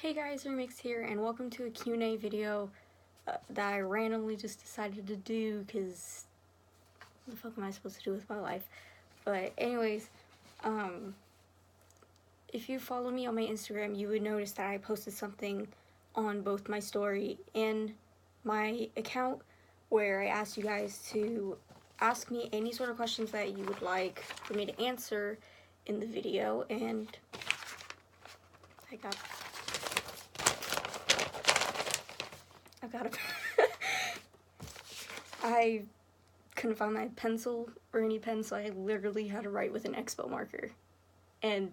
Hey guys, Remix here, and welcome to a Q&A video that I randomly just decided to do because what the fuck am I supposed to do with my life? But anyways, if you follow me on my Instagram, you would notice that I posted something on both my story and my account where I asked you guys to ask me any sort of questions that you would like for me to answer in the video, and I got it. I couldn't find my pencil or any pen, so I literally had to write with an Expo marker. And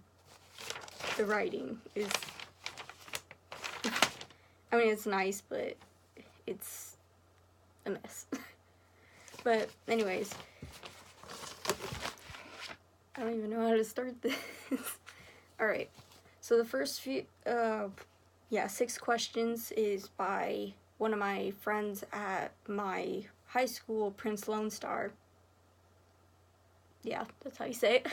the writing is, I mean, it's nice, but it's a mess. But anyways, I don't even know how to start this. Alright, so the first few, 6 questions is by one of my friends at my high school, Prince Lone Star. Yeah, that's how you say it.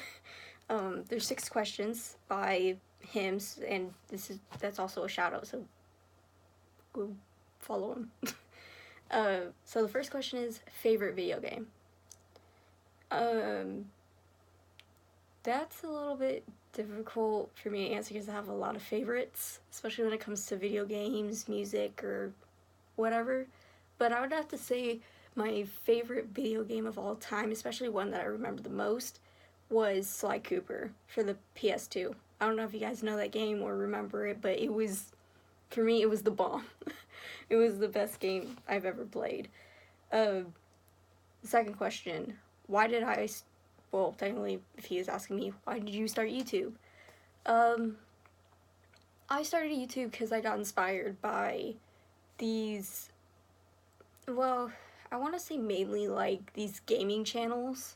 There's 6 questions by him, and that's also a shout out, so go follow him. So the first question is favorite video game. That's a little bit difficult for me to answer because I have a lot of favorites, especially when it comes to video games, music, or whatever. But I would have to say my favorite video game of all time, especially one that I remember the most, was Sly Cooper for the PS2. I don't know if you guys know that game or remember it, but it was, for me, it was the bomb. It was the best game I've ever played. Second question, why did I, well, technically, if he is asking me, why did you start YouTube? I started YouTube because I got inspired by these, well, I want to say mainly like these gaming channels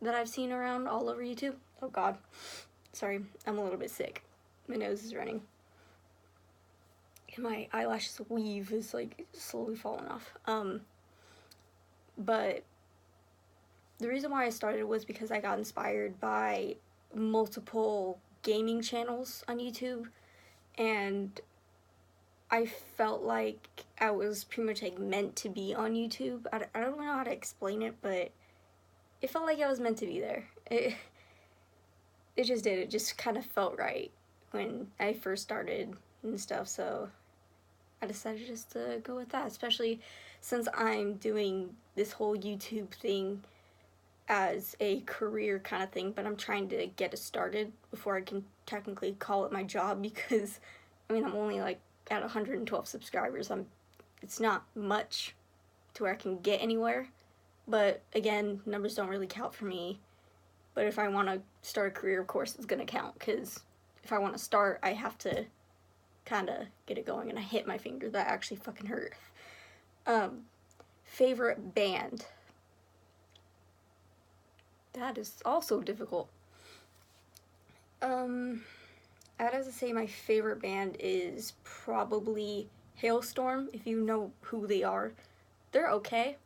that I've seen around all over YouTube. Oh god, sorry, I'm a little bit sick. My nose is running. And my eyelashes weave is like slowly falling off. But the reason why I started was because I got inspired by multiple gaming channels on YouTube, and I felt like I was pretty much like meant to be on YouTube. I don't know how to explain it, but it felt like I was meant to be there. It just did. It just kind of felt right when I first started and stuff, so I decided just to go with that, especially since I'm doing this whole YouTube thing as a career kind of thing, but I'm trying to get it started before I can technically call it my job, because I mean, I'm only like at 112 subscribers. It's not much to where I can get anywhere, but again, numbers don't really count for me. But if I want to start a career, of course it's gonna count, because if I want to start, I have to kind of get it going, and I hit my finger. That actually fucking hurt. Favorite band. That is also difficult. I'd have to say my favorite band is probably Hailstorm, if you know who they are. They're okay.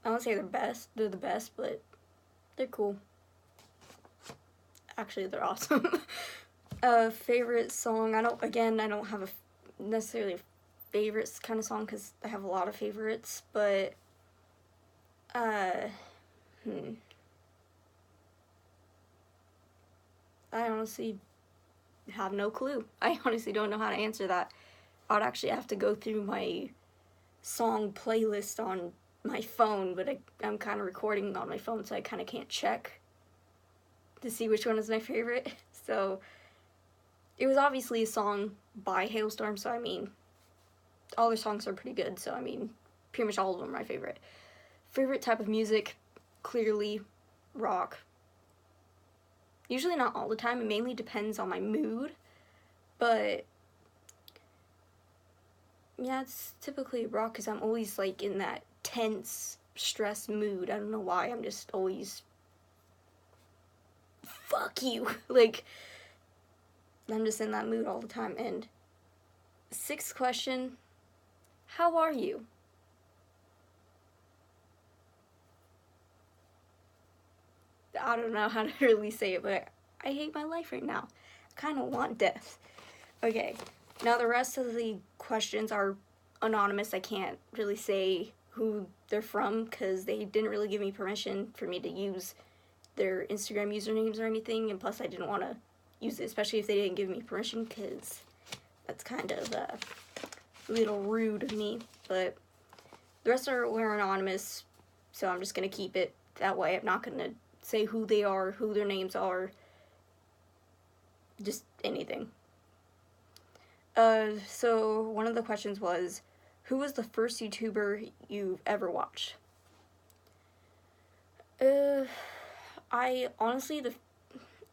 I won't say they're the best, but they're cool. Actually, they're awesome. Favorite song, I don't have a necessarily a favorites kind of song, because I have a lot of favorites, but I honestly have no clue. I honestly don't know how to answer that. I'd actually have to go through my song playlist on my phone, but I'm kind of recording on my phone, so I kind of can't check to see which one is my favorite. So it was obviously a song by Hailstorm, so I mean, all their songs are pretty good, so I mean, pretty much all of them are my favorite. Favorite type of music, clearly rock. Usually not all the time, it mainly depends on my mood, but yeah, it's typically rock because I'm always like in that tense, stressed mood. I don't know why, I'm just always, fuck you, like, I'm just in that mood all the time. And 6th question, how are you? I don't know how to really say it, but I hate my life right now. I kind of want death. Okay, Now the rest of the questions are anonymous. I can't really say who they're from because they didn't really give me permission for me to use their Instagram usernames or anything, and plus I didn't want to use it, especially if they didn't give me permission, because that's kind of a little rude of me. But the rest were anonymous, so I'm just going to keep it that way. I'm not going to say who they are, who their names are, just anything. So one of the questions was, who was the first YouTuber you've ever watched? I honestly,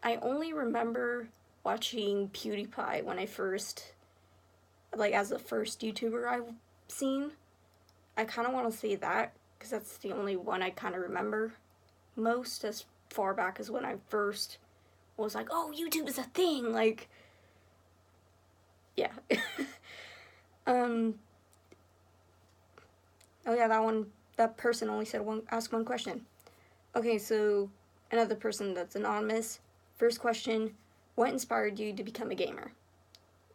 I only remember watching PewDiePie when I first, like, as the first YouTuber I've seen. I kind of want to say that, because that's the only one I kind of remember most, as far back as when I first was like, oh, YouTube is a thing, like, yeah. Oh yeah, that person only said ask one question. Okay, so another person that's anonymous. First question, what inspired you to become a gamer?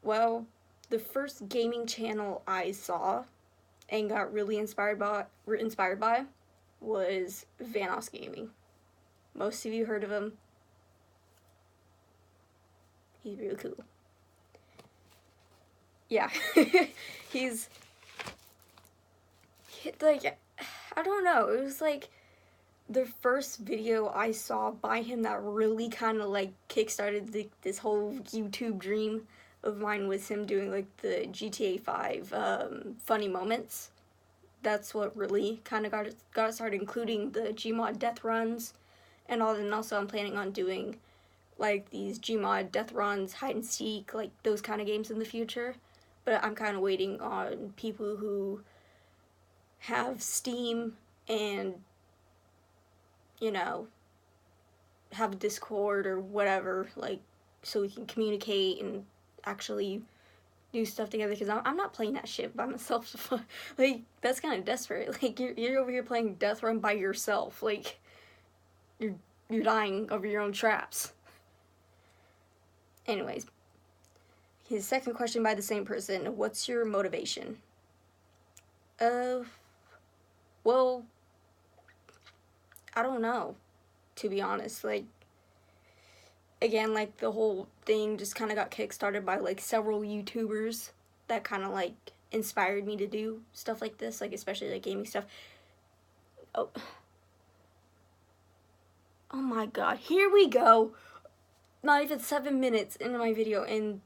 Well, the first gaming channel I saw and got really inspired by was Vanoss Gaming. Most of you heard of him. He's really cool. Yeah. he's like, I don't know, it was like the first video I saw by him that really kind of like kickstarted this whole YouTube dream of mine was him doing like the GTA 5 funny moments. That's what really kind of got it started, including the Gmod death runs and all. And also I'm planning on doing like these Gmod death runs, hide and seek, like those kind of games in the future. But I'm kind of waiting on people who have Steam and, you know, have Discord or whatever, like, so we can communicate and actually do stuff together, because I'm not playing that shit by myself. Like, that's kind of desperate. Like, you're over here playing Death Run by yourself. Like, you're dying over your own traps. Anyways, his second question by the same person, what's your motivation? Well, I don't know, to be honest. Like, again, like, the whole thing just kind of got kickstarted by, like, several YouTubers that kind of, like, inspired me to do stuff like this, like, especially, like, gaming stuff. Oh my god, here we go. Not even 7 minutes into my video, and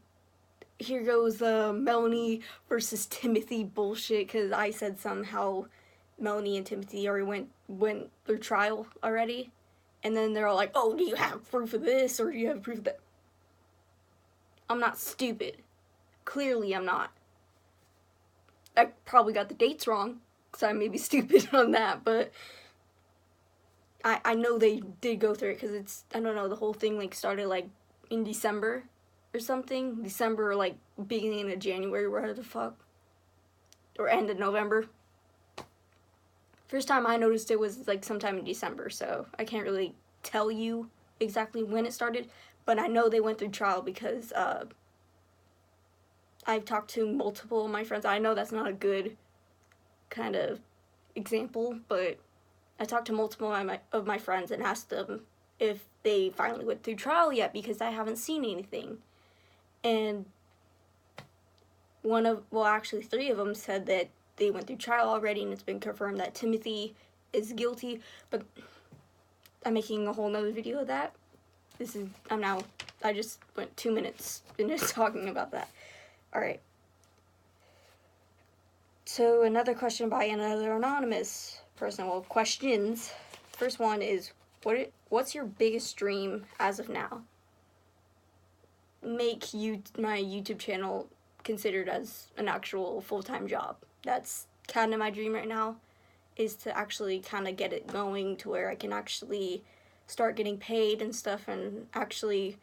here goes Melanie versus Timothy bullshit, because I said somehow Melanie and Timothy already went through trial already. And then they're all like, oh, do you have proof of this, or do you have proof of that? I'm not stupid. Clearly I'm not. I probably got the dates wrong, because I may be stupid on that, but I know they did go through it, because it's, I don't know, the whole thing, like, started, like, in December or something. December, or, like, beginning of January, whatever the fuck. Or end of November. First time I noticed it was, like, sometime in December, so I can't really tell you exactly when it started, but I know they went through trial because I've talked to multiple of my friends. I know that's not a good kind of example, but I talked to multiple of my friends and asked them if they finally went through trial yet, because I haven't seen anything. And actually 3 of them said that they went through trial already, and it's been confirmed that Timothy is guilty, but I'm making a whole nother video of that. I just went 2 minutes into talking about that. Alright. So another question by another anonymous person. Well, questions. First one is, what's your biggest dream as of now? Make my YouTube channel considered as an actual full-time job. That's kind of my dream right now, is to actually kind of get it going to where I can actually start getting paid and stuff, and actually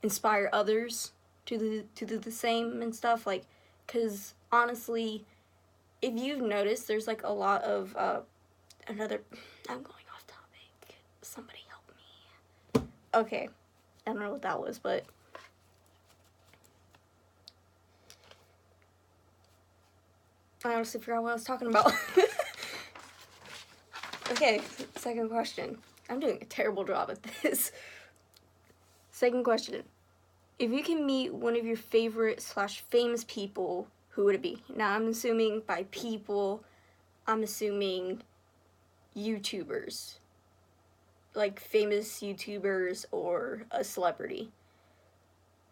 inspire others to do the same and stuff. Like, because honestly, if you've noticed, there's like a lot of I'm going off topic. Somebody help me. Okay, I don't know what that was, but I honestly forgot what I was talking about. Okay, second question. I'm doing a terrible job at this. Second question. If you can meet one of your favorite / famous people, who would it be? Now, I'm assuming by people, I'm assuming YouTubers. Like famous YouTubers or a celebrity.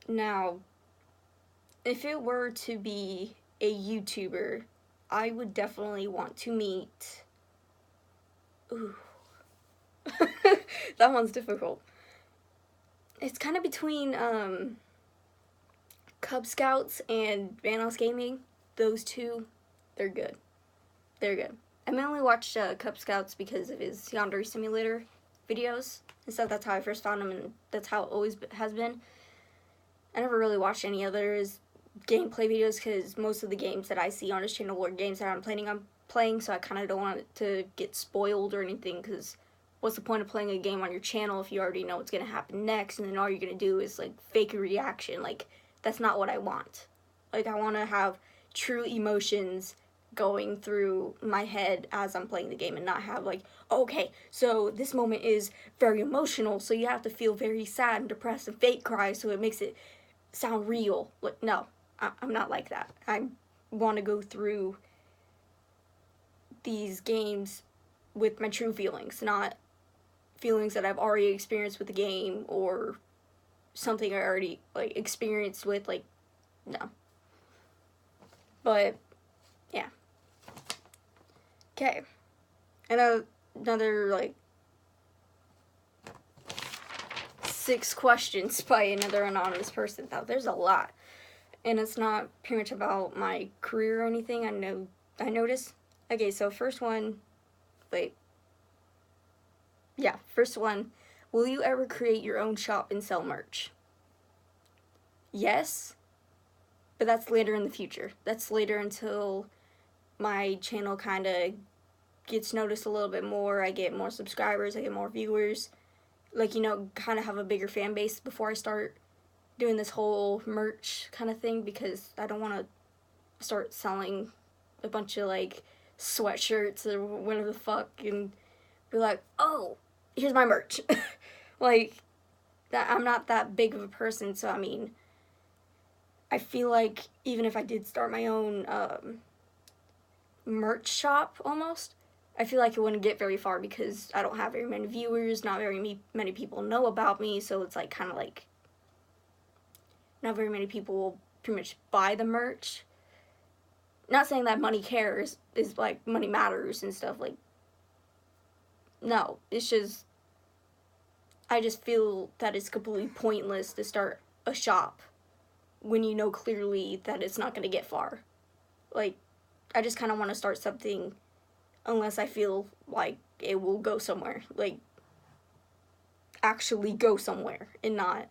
Now, if it were to be a YouTuber, I would definitely want to meet... Ooh. That one's difficult. It's kind of between Cub Scouts and Vanos Gaming. Those two, they're good. They're good. I mainly watched Cub Scouts because of his Yandere Simulator videos and stuff. That's how I first found him, and that's how it always has been. I never really watched any others gameplay videos because most of the games that I see on his channel are games that I'm planning on playing, so I kind of don't want it to get spoiled or anything, because what's the point of playing a game on your channel if you already know what's going to happen next, and then all you're going to do is, like, fake a reaction? Like, that's not what I want. Like, I want to have true emotions going through my head as I'm playing the game, and not have, like, okay, so this moment is very emotional, so you have to feel very sad and depressed and fake cry so it makes it sound real. Like, no, I'm not like that. I want to go through these games with my true feelings, not feelings that I've already experienced with the game or something I already, like, experienced with, like, no. But, yeah. Okay. And another, like, 6 questions by another anonymous person. Now, there's a lot. And it's not pretty much about my career or anything, I noticed. Okay, so first one, first one, will you ever create your own shop and sell merch? Yes, but that's later in the future. That's later until my channel kind of gets noticed a little bit more. I get more subscribers, I get more viewers. Like, you know, kind of have a bigger fan base before I start doing this whole merch kind of thing, because I don't want to start selling a bunch of, like, sweatshirts or whatever the fuck and be like, oh, here's my merch. Like, that, I'm not that big of a person, so I mean, I feel like even if I did start my own merch shop almost, I feel like it wouldn't get very far because I don't have very many viewers, not very many people know about me, so it's like kind of like not very many people will pretty much buy the merch. Not saying that money cares, is like money matters and stuff, like, no, it's just, I just feel that it's completely pointless to start a shop when you know clearly that it's not going to get far. Like, I just kind of want to start something unless I feel like it will go somewhere. Like, actually go somewhere and not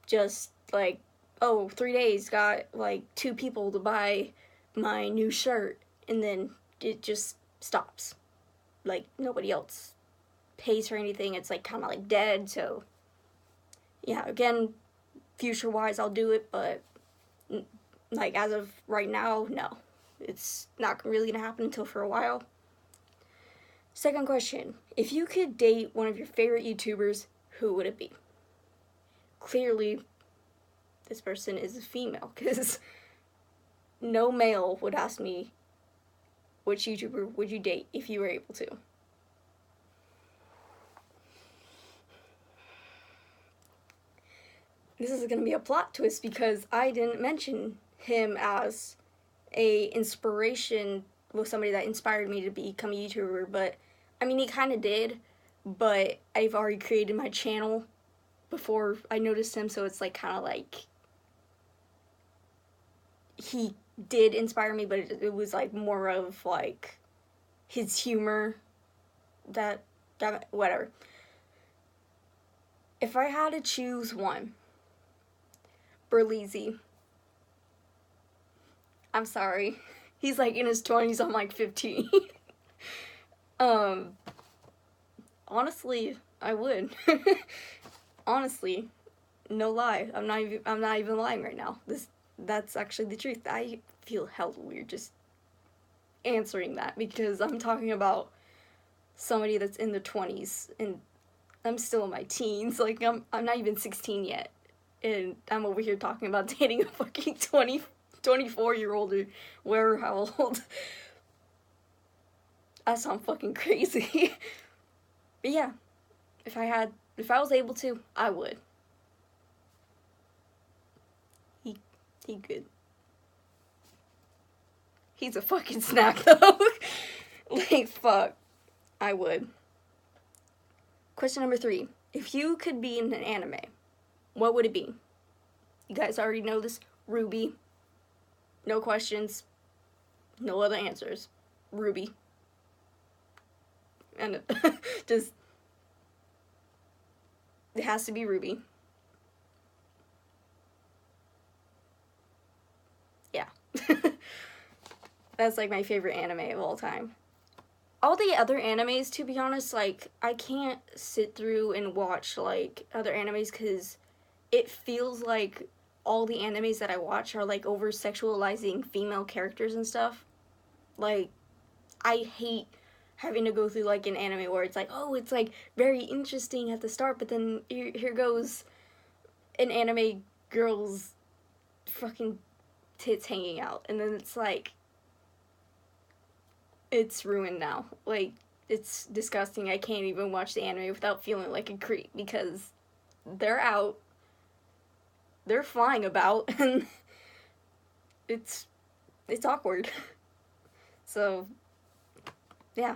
just like, oh, 3 days, got like 2 people to buy my new shirt, and then it just stops. Like, nobody else pays for anything. It's like kind of like dead. So yeah, again, future wise I'll do it, but like as of right now, no, it's not really gonna happen until for a while. Second question, if you could date one of your favorite YouTubers, who would it be? Clearly this person is a female, because no male would ask me which YouTuber would you date if you were able to. This is going to be a plot twist because I didn't mention him as a inspiration, well, somebody that inspired me to become a YouTuber, but I mean, he kind of did, but I've already created my channel before I noticed him, so it's like kind of like he did inspire me, but it was like more of like his humor that whatever. If I had to choose one, Berleezy. I'm sorry. He's like in his 20s, I'm like 15. Honestly, I would. Honestly, no lie. I'm not even lying right now. That's actually the truth. I feel hella weird just answering that because I'm talking about somebody that's in their 20s and I'm still in my teens. Like, I'm not even 16 yet. And I'm over here talking about dating a fucking 24-year-old or wherever how old. That sounds fucking crazy. But yeah, if I was able to, I would. He good. He's a fucking snack though. Like, fuck. I would. Question number 3. If you could be in an anime, what would it be? You guys already know this. Ruby. No questions. No other answers. Ruby. And just, it has to be Ruby. Yeah. That's like my favorite anime of all time. All the other animes, to be honest, like, I can't sit through and watch, like, other animes because it feels like all the animes that I watch are, like, over-sexualizing female characters and stuff. Like, I hate having to go through, like, an anime where it's like, oh, it's, like, very interesting at the start, but then here goes an anime girl's fucking tits hanging out, and then it's like, it's ruined now. Like, it's disgusting. I can't even watch the anime without feeling like a creep because they're out, they're flying about, and it's awkward. So, yeah.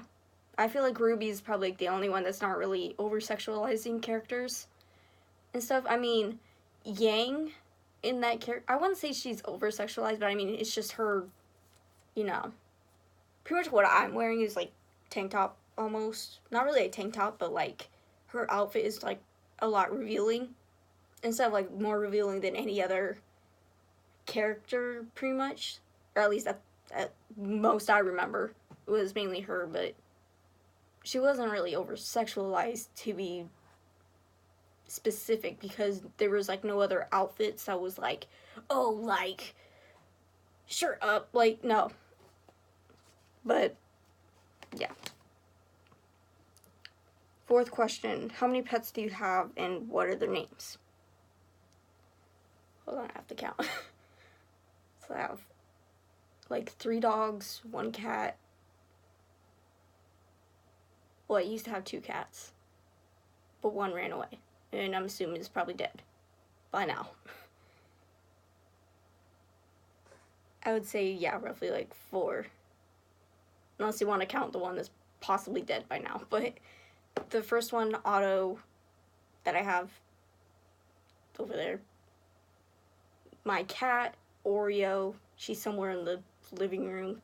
I feel like Ruby's probably like the only one that's not really over-sexualizing characters and stuff. I mean, Yang in that character, I wouldn't say she's over-sexualized, but I mean, it's just her, you know, pretty much what I'm wearing is, like, tank top, almost. Not really a tank top, but, like, her outfit is, like, a lot revealing. Instead of, like, more revealing than any other character, pretty much. Or at least at most I remember. It was mainly her, but she wasn't really over-sexualized to be specific because there was, like, no other outfits that was, like, oh, like, shirt up. Like, no. But, yeah. 4th question. How many pets do you have and what are their names? Hold on, I have to count. So I have, like, 3 dogs, 1 cat. Well, I used to have 2 cats, but 1 ran away, and I'm assuming it's probably dead by now. I would say, yeah, roughly like 4. Unless you want to count the one that's possibly dead by now. But the first one, Otto, that I have over there. My cat, Oreo, she's somewhere in the living room.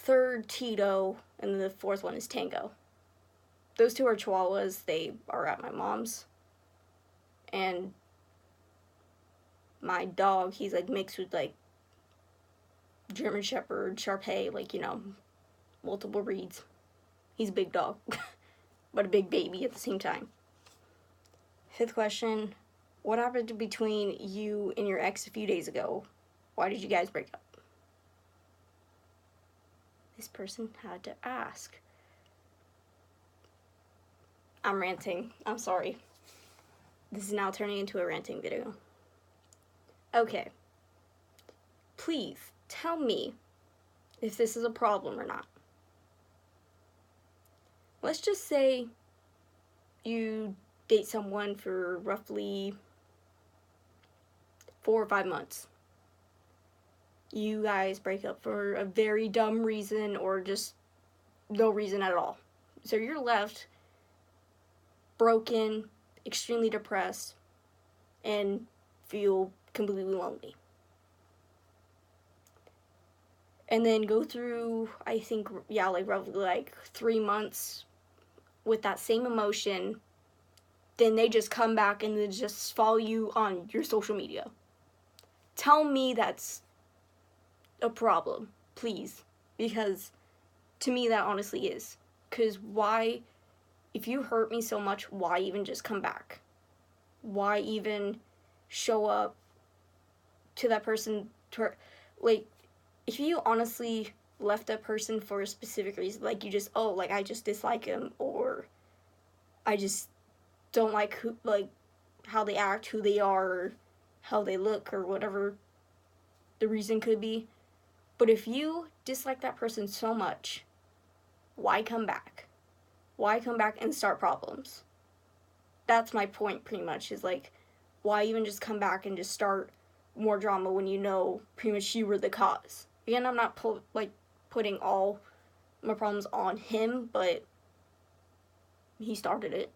3rd, Tito, and then the 4th one is Tango. Those 2 are Chihuahuas. They are at my mom's. And my dog, he's, like, mixed with, like, German Shepherd, Shar-Pei, like, you know, multiple breeds. He's a big dog, but a big baby at the same time. 5th question. What happened between you and your ex a few days ago? Why did you guys break up? This person had to ask. I'm ranting. I'm sorry. This is now turning into a ranting video. Okay. Please tell me if this is a problem or not. Let's just say you date someone for roughly 4 or 5 months. You guys break up for a very dumb reason or just no reason at all. So you're left broken, extremely depressed, and feel completely lonely. And then go through, I think, yeah, like roughly like 3 months with that same emotion. Then they just come back and they just follow you on your social media. Tell me that's a problem, please. Because to me that honestly is. Because why, if you hurt me so much, why even just come back? Why even show up to that person, like, if you honestly left that person for a specific reason, like, you just, oh, like, I just dislike him, or I just don't like who, like, how they act, who they are, or how they look, or whatever the reason could be. But if you dislike that person so much, why come back? Why come back and start problems? That's my point, pretty much, is like, why even just come back and just start more drama when you know pretty much you were the cause? Again, I'm not putting all my problems on him, but he started it.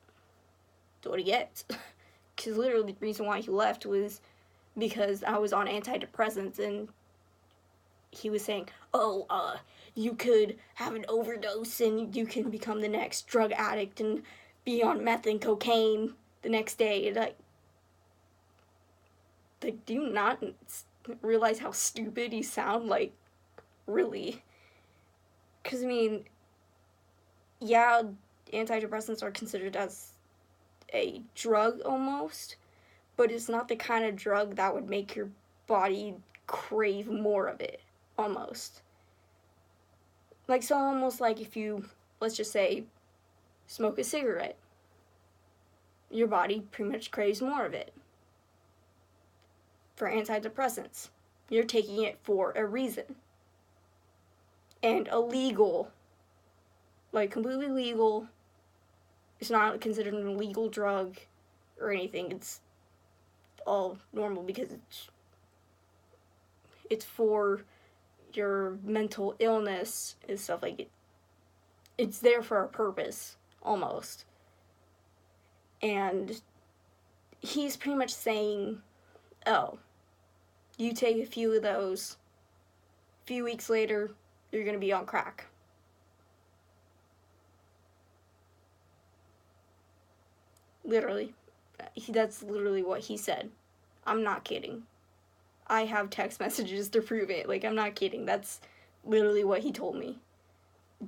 That's what he gets. Because literally the reason why he left was because I was on antidepressants, and he was saying, oh, you could have an overdose and you can become the next drug addict and be on meth and cocaine the next day. Like, do you not realize how stupid you sound? Like, really? Because, I mean, yeah, antidepressants are considered as a drug almost, but it's not the kind of drug that would make your body crave more of it, almost. Like, so almost like if you, let's just say, smoke a cigarette, your body pretty much craves more of it. For antidepressants, you're taking it for a reason. And illegal, like completely legal, it's not considered an illegal drug or anything. It's all normal because it's for your mental illness and stuff like it. It's there for a purpose, almost. And he's pretty much saying, oh, you take a few of those, a few weeks later, you're going to be on crack. Literally. That's literally what he said. I'm not kidding. I have text messages to prove it. Like, I'm not kidding. That's literally what he told me.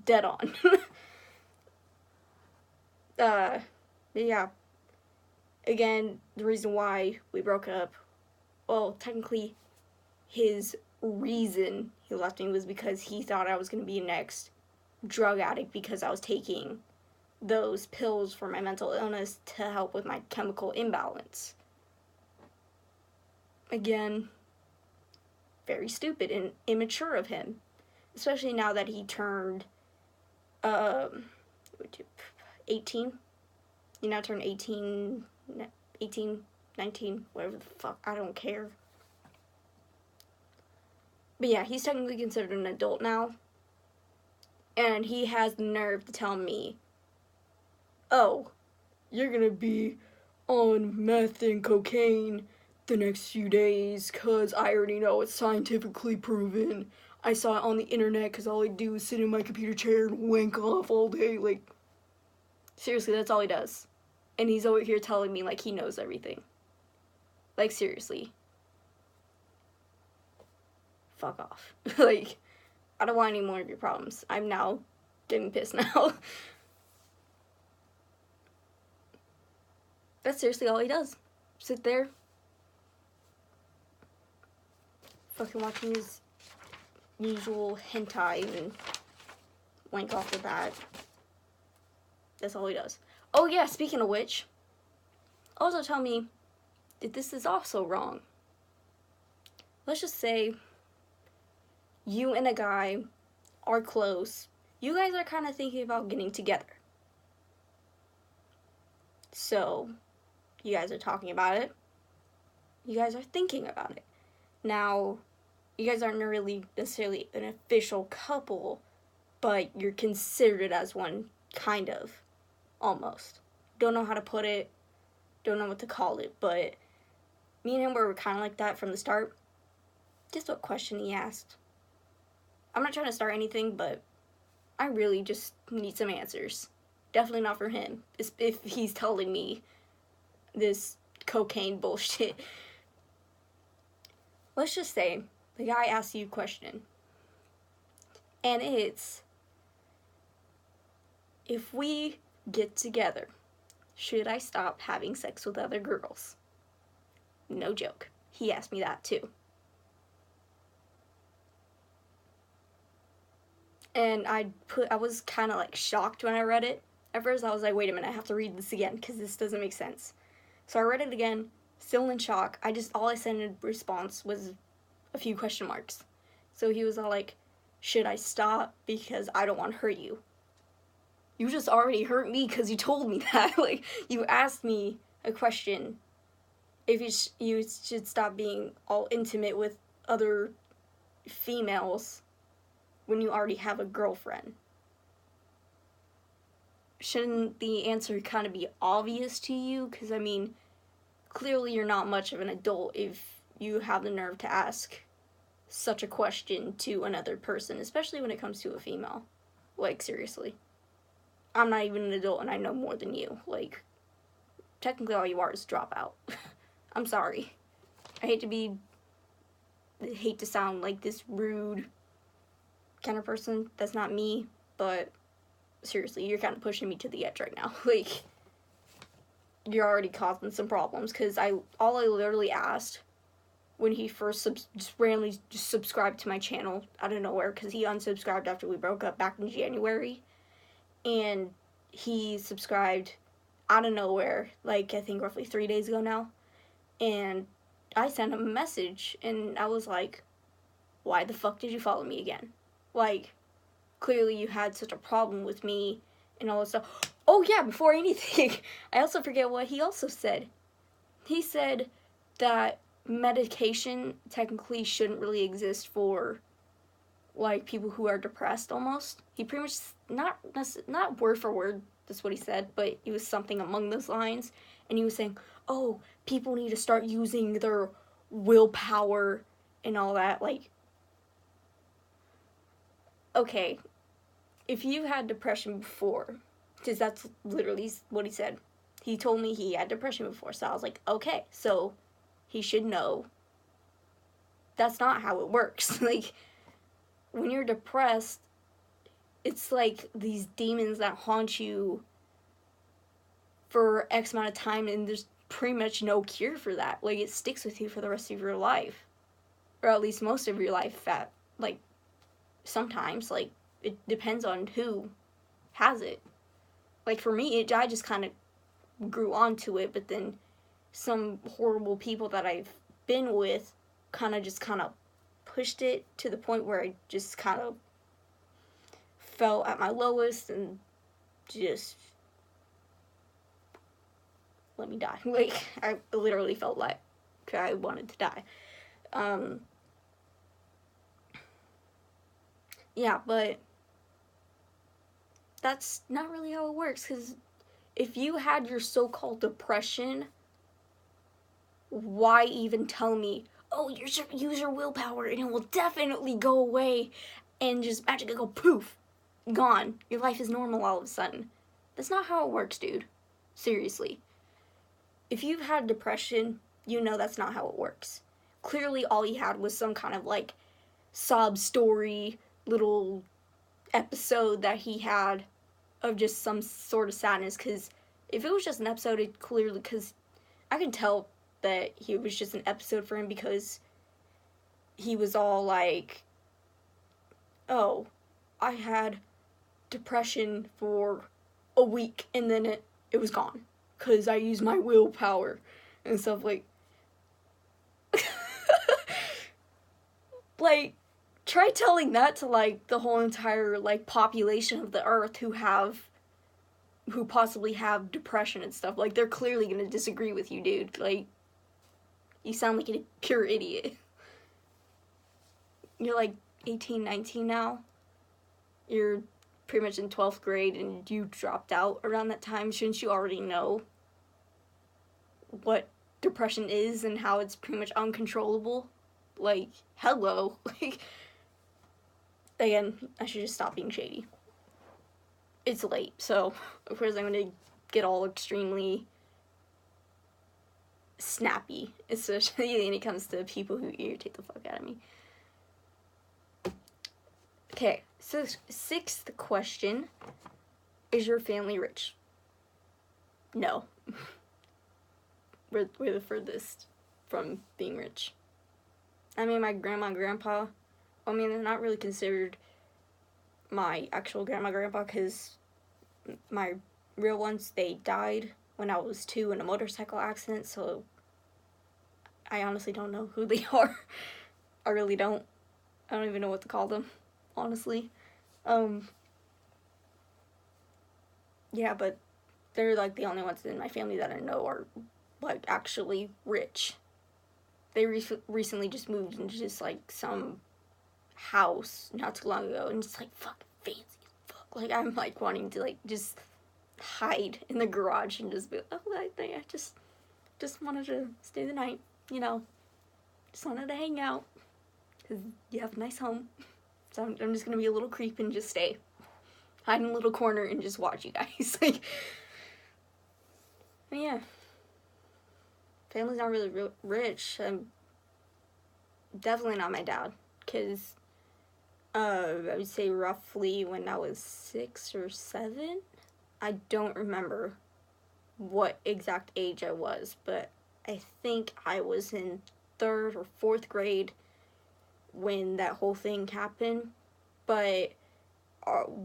Dead on. Yeah. Again, the reason why we broke up, well, technically, his reason he left me was because he thought I was going to be next drug addict because I was taking those pills for my mental illness to help with my chemical imbalance. Again, very stupid and immature of him, especially now that he turned 18. He now turned 18, 19, whatever the fuck, I don't care. But yeah, he's technically considered an adult now, and he has the nerve to tell me, oh, you're gonna be on meth and cocaine the next few days, cause I already know it's scientifically proven. I saw it on the internet, cause all I do is sit in my computer chair and wank off all day. Like, seriously, that's all he does. And he's over here telling me, like, he knows everything. Like, seriously. Fuck off. Like, I don't want any more of your problems. I'm now getting pissed now. That's seriously all he does. Sit there, fucking watching his usual hentai and wank off the bat. That's all he does. Oh yeah, speaking of which, also tell me that this is also wrong. Let's just say you and a guy are close. You guys are kind of thinking about getting together. So, you guys are talking about it. You guys are thinking about it. Now, you guys aren't really necessarily an official couple, but you're considered as one, kind of. Almost. Don't know how to put it. Don't know what to call it, but me and him were kind of like that from the start. Guess what question he asked? I'm not trying to start anything, but I really just need some answers. Definitely not for him, if he's telling me this cocaine bullshit. Let's just say the guy asks you a question, and it's, if we get together, should I stop having sex with other girls? No joke. He asked me that too. And I was kind of like shocked when I read it. At first I was like, wait a minute, I have to read this again because this doesn't make sense. So I read it again, still in shock. All I sent in response was a few question marks. So he was all like, should I stop because I don't want to hurt you? You just already hurt me because you told me that. Like, you asked me a question if you should stop being all intimate with other females when you already have a girlfriend. Shouldn't the answer kind of be obvious to you? Because, I mean, clearly you're not much of an adult if you have the nerve to ask such a question to another person, especially when it comes to a female. Like, seriously. I'm not even an adult and I know more than you. Like, technically all you are is dropout. I'm sorry. I hate to sound like this rude kind of person. That's not me, but seriously, you're kind of pushing me to the edge right now. Like, you're already causing some problems, because all I literally asked when he first just randomly subscribed to my channel out of nowhere, because he unsubscribed after we broke up back in January, and he subscribed out of nowhere, like, I think roughly 3 days ago now, and I sent him a message, and I was like, why the fuck did you follow me again? Like, clearly you had such a problem with me and all this stuff. Oh yeah, before anything, I also forget what he also said. He said that medication technically shouldn't really exist for, like, people who are depressed almost. He pretty much, not word for word, that's what he said, but it was something among those lines. And he was saying, oh, people need to start using their willpower and all that. Like, okay, if you had depression before, because that's literally what he said. He told me he had depression before, so I was like, okay, so he should know that's not how it works. Like, when you're depressed, it's like these demons that haunt you for X amount of time, and there's pretty much no cure for that. Like, it sticks with you for the rest of your life, or at least most of your life. Like, sometimes, like, it depends on who has it. Like, for me, I just kind of grew onto it, but then some horrible people that I've been with kind of pushed it to the point where I just kind of fell at my lowest and just let me die. Like, I literally felt like I wanted to die. Yeah, but that's not really how it works, because if you had your so-called depression, why even tell me, oh, use your willpower and it will definitely go away and just magically go poof, gone. Your life is normal all of a sudden. That's not how it works, dude. Seriously. If you've had depression, you know that's not how it works. Clearly all he had was some kind of, like, sob story, little episode that he had of just some sort of sadness, because if it was just an episode, it clearly, because I could tell that it was just an episode for him, because he was all like, oh, I had depression for a week and then it was gone because I used my willpower and stuff. Like, like, try telling that to, like, the whole entire, like, population of the earth who possibly have depression and stuff. Like, they're clearly gonna disagree with you, dude. Like, you sound like a pure idiot. You're, like, 18, 19 now. You're pretty much in 12th grade and you dropped out around that time. Shouldn't you already know what depression is and how it's pretty much uncontrollable? Like, hello. Like, again, I should just stop being shady. It's late, so of course I'm gonna get all extremely snappy, especially when it comes to people who irritate the fuck out of me. Okay, so 6th question, is your family rich? No. We're the furthest from being rich. I mean, my grandma and grandpa, I mean, they're not really considered my actual grandma, grandpa, because my real ones, they died when I was 2 in a motorcycle accident, so I honestly don't know who they are. I really don't. I don't even know what to call them, honestly. Yeah, but they're like the only ones in my family that I know are like actually rich. They recently just moved into just like some house not too long ago, and it's like fucking fancy as fuck. Like I'm like wanting to like just hide in the garage and just be oh I just wanted to stay the night, you know, just wanted to hang out because you have a nice home. So I'm just gonna be a little creep and just stay, hide in a little corner and just watch you guys. Like, yeah, family's not really rich. Definitely not my dad, because I would say roughly when I was 6 or 7. I don't remember what exact age I was, but I think I was in 3rd or 4th grade when that whole thing happened. But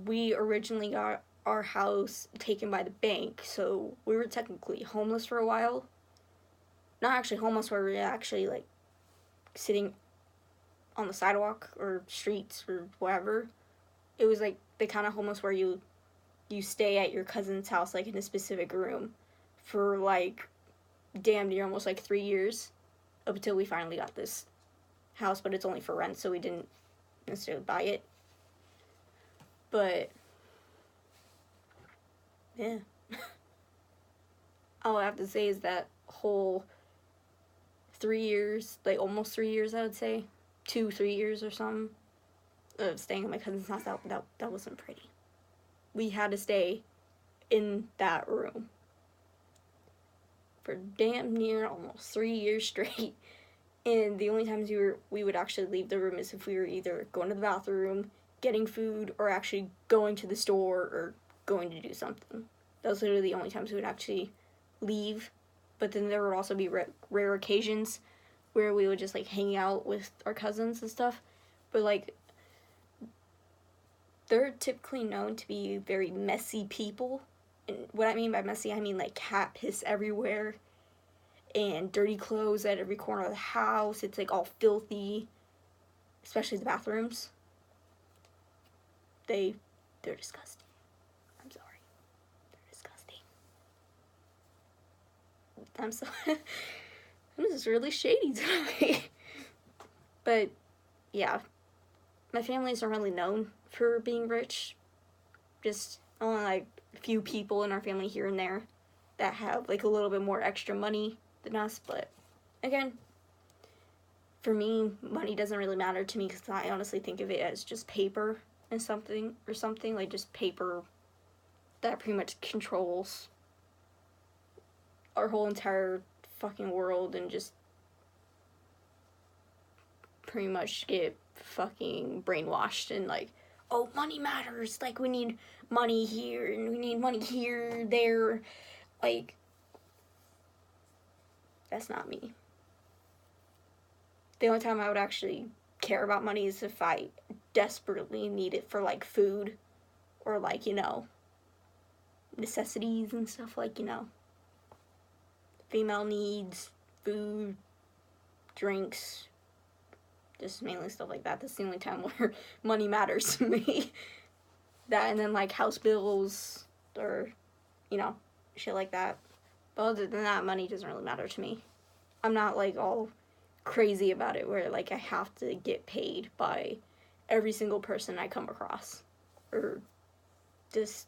we originally got our house taken by the bank, so we were technically homeless for a while. Not actually homeless, where we were actually like sitting on the sidewalk or streets or whatever. It was like the kind of homeless where you stay at your cousin's house like in a specific room for like damn near almost like 3 years, up until we finally got this house, but it's only for rent, so we didn't necessarily buy it. But yeah. All I have to say is that whole 3 years, like almost 3 years, I would say 2-3 years or something, of staying at my cousin's house, that wasn't pretty. We had to stay in that room for damn near almost 3 years straight. And the only times we would actually leave the room is if we were either going to the bathroom, getting food, or actually going to the store or going to do something. Those were the only times we would actually leave. But then there would also be rare occasions where we would just like hang out with our cousins and stuff. But like, they're typically known to be very messy people. And what I mean by messy, I mean like cat piss everywhere and dirty clothes at every corner of the house. It's like all filthy, especially the bathrooms. They're disgusting. I'm sorry. They're disgusting. I'm so I'm just really shady tonight. But yeah, my families aren't really known for being rich. Just only like a few people in our family here and there that have like a little bit more extra money than us. But again, for me, money doesn't really matter to me, because I honestly think of it as just paper and something like just paper that pretty much controls our whole entire fucking world, and just pretty much get fucking brainwashed and like, oh, money matters, like we need money here and we need money here, there. Like, that's not me. The only time I would actually care about money is if I desperately need it for like food or like, you know, necessities and stuff, like, you know, female needs, food, drinks, just mainly stuff like that. That's the only time where money matters to me. That, and then like house bills or, you know, shit like that. But other than that, money doesn't really matter to me. I'm not like all crazy about it where like I have to get paid by every single person I come across, or just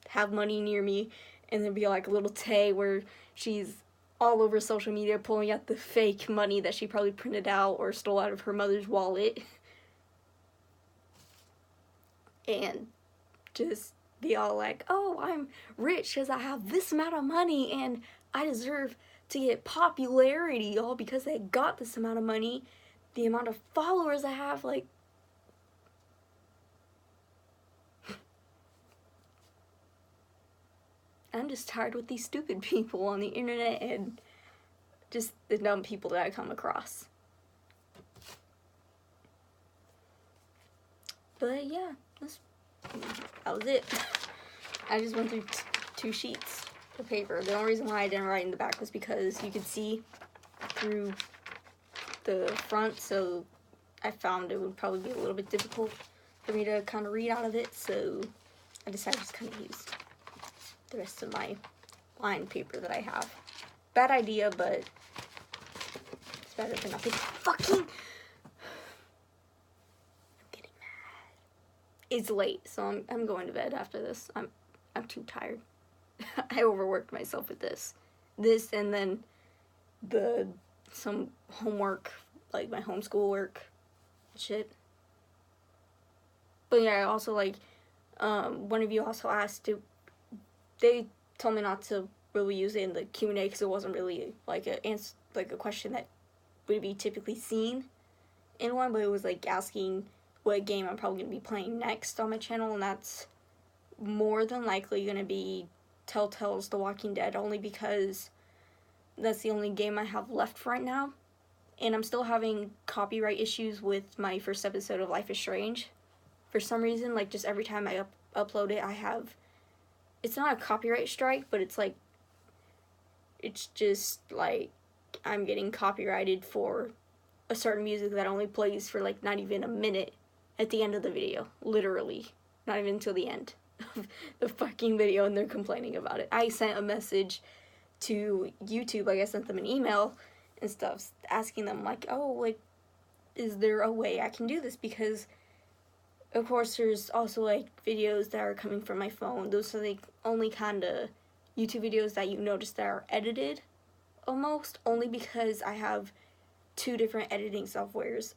have money near me and then be like little Tay where she's all over social media pulling out the fake money that she probably printed out or stole out of her mother's wallet, and just be all like, oh, I'm rich because I have this amount of money and I deserve to get popularity all because I got this amount of money, the amount of followers I have. Like, I'm just tired with these stupid people on the internet and just the dumb people that I come across. But yeah, that's That was it. I just went through 2 sheets of paper. The only reason why I didn't write in the back was because you could see through the front, so I found it would probably be a little bit difficult for me to kind of read out of it, so I decided to just kind of use the rest of my lined paper that I have. Bad idea, but it's better than nothing. Fucking! I'm getting mad. It's late, so I'm going to bed after this. I'm too tired. I overworked myself with this. This and then some homework, like my homeschool work shit. But yeah, I also like, one of you also asked they told me not to really use it in the Q&A because it wasn't really like a question that would be typically seen in one, but it was like asking what game I'm probably going to be playing next on my channel, and that's more than likely going to be Telltale's The Walking Dead, only because that's the only game I have left for right now, and I'm still having copyright issues with my first episode of Life is Strange. For some reason, like, just every time I upload it, I have, it's not a copyright strike, but it's like, it's just like I'm getting copyrighted for a certain music that only plays for like not even a minute at the end of the video, literally, not even until the end of the fucking video, and they're complaining about it. I sent a message to YouTube, like I sent them an email and stuff, asking them like, oh, like, is there a way I can do this? Because of course there's also like videos that are coming from my phone. Those are like only kind of YouTube videos that you notice that are edited almost, only because I have 2 different editing softwares.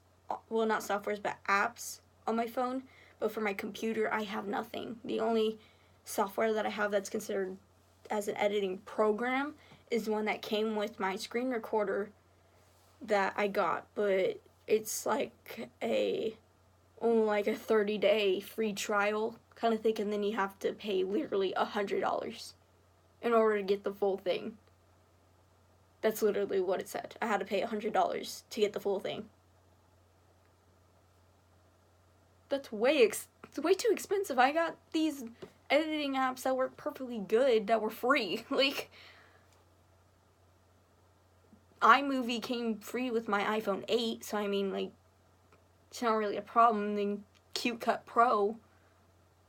Well, not softwares, but apps on my phone. But for my computer, I have nothing. The only software that I have that's considered as an editing program is one that came with my screen recorder that I got, but it's like only like a 30-day free trial kind of thing, and then you have to pay literally $100 in order to get the full thing. That's literally what it said. I had to pay $100 to get the full thing. That's it's way too expensive. I got these editing apps that work perfectly good that were free. Like, iMovie came free with my iPhone 8, so I mean, like, it's not really a problem. Then CuteCut Pro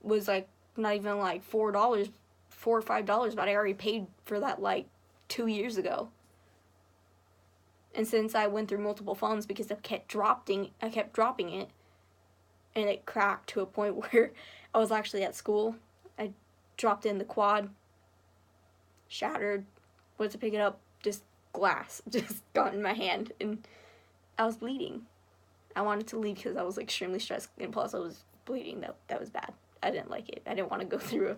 was like not even like $4 or $5, but I already paid for that like 2 years ago. And since I went through multiple phones because I kept dropping it, and it cracked to a point where I was actually at school. I dropped in the quad, shattered, went to pick it up, just glass just got in my hand, and I was bleeding. I wanted to leave because I was extremely stressed, and plus I was bleeding. That was bad. I didn't like it. I didn't want to go through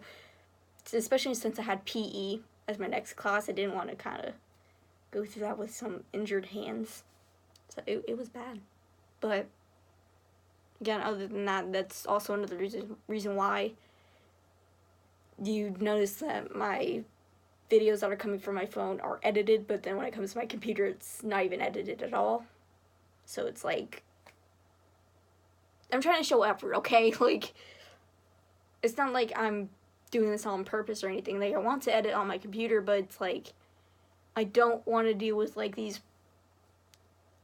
especially since I had PE as my next class, I didn't want to kind of go through that with some injured hands. So it was bad. But again, other than that, that's also another reason why you notice that my videos that are coming from my phone are edited, but then when it comes to my computer, it's not even edited at all. So it's like, I'm trying to show effort, okay? Like, it's not like I'm doing this on purpose or anything. Like, I want to edit on my computer, but it's like, I don't want to deal with like these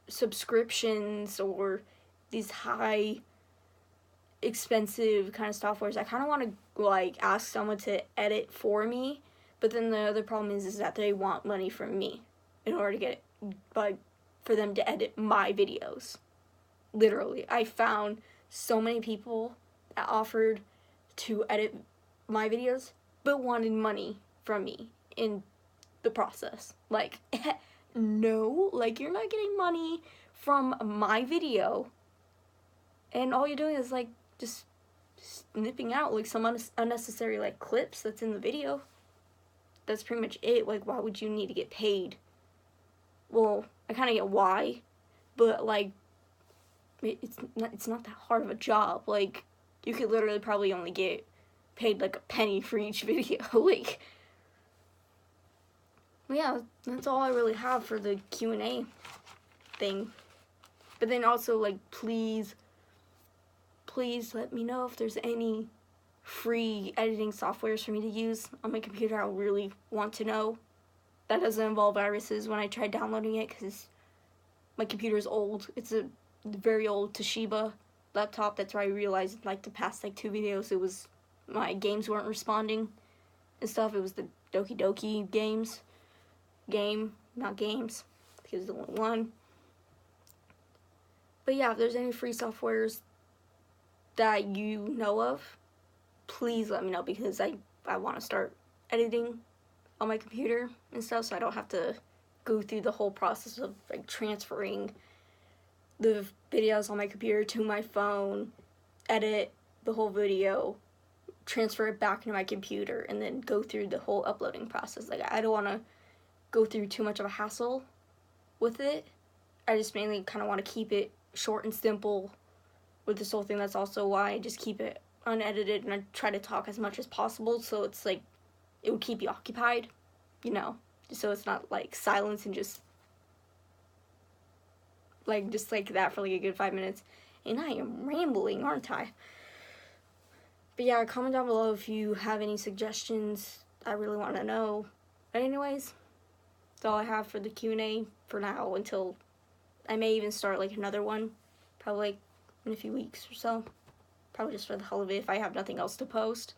subscriptions or these high expensive kind of softwares. I kind of want to like ask someone to edit for me, but then the other problem is that they want money from me in order to get it, like, for them to edit my videos. Literally, I found so many people that offered to edit my videos but wanted money from me in the process. Like, no, like, you're not getting money from my video, and all you're doing is like just snipping out like some unnecessary like clips that's in the video. That's pretty much it. Like, why would you need to get paid? Well, I kind of get why, but like, it's not that hard of a job. Like, you could literally probably only get paid like a penny for each video. Like, yeah, that's all I really have for the Q&A thing. But then also, like, please let me know if there's any free editing softwares for me to use on my computer, I really want to know. That doesn't involve viruses when I tried downloading it, because my computer is old. It's a very old Toshiba laptop. That's where I realized, like, the past, like, 2 videos, it was my games weren't responding and stuff. It was the Doki Doki game, not games, because it's the only one. But yeah, if there's any free softwares that you know of, please let me know, because I want to start editing on my computer and stuff, so I don't have to go through the whole process of, like, transferring the videos on my computer to my phone, edit the whole video, transfer it back into my computer, and then go through the whole uploading process. Like, I don't want to go through too much of a hassle with it. I just mainly kind of want to keep it short and simple with this whole thing. That's also why I just keep it unedited, and I try to talk as much as possible, so it's like it would keep you occupied, you know, so it's not like silence and just like that for like a good 5 minutes. And I am rambling, aren't I? But yeah, comment down below if you have any suggestions. I really want to know. But anyways, that's all I have for the Q&A for now, until I may even start like another one, probably like in a few weeks or so. Probably just for the hell of it if I have nothing else to post.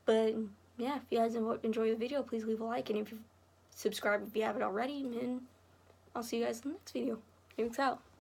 But yeah, if you guys enjoy the video, please leave a like, and if you subscribe if you haven't already, and I'll see you guys in the next video. Thanks out.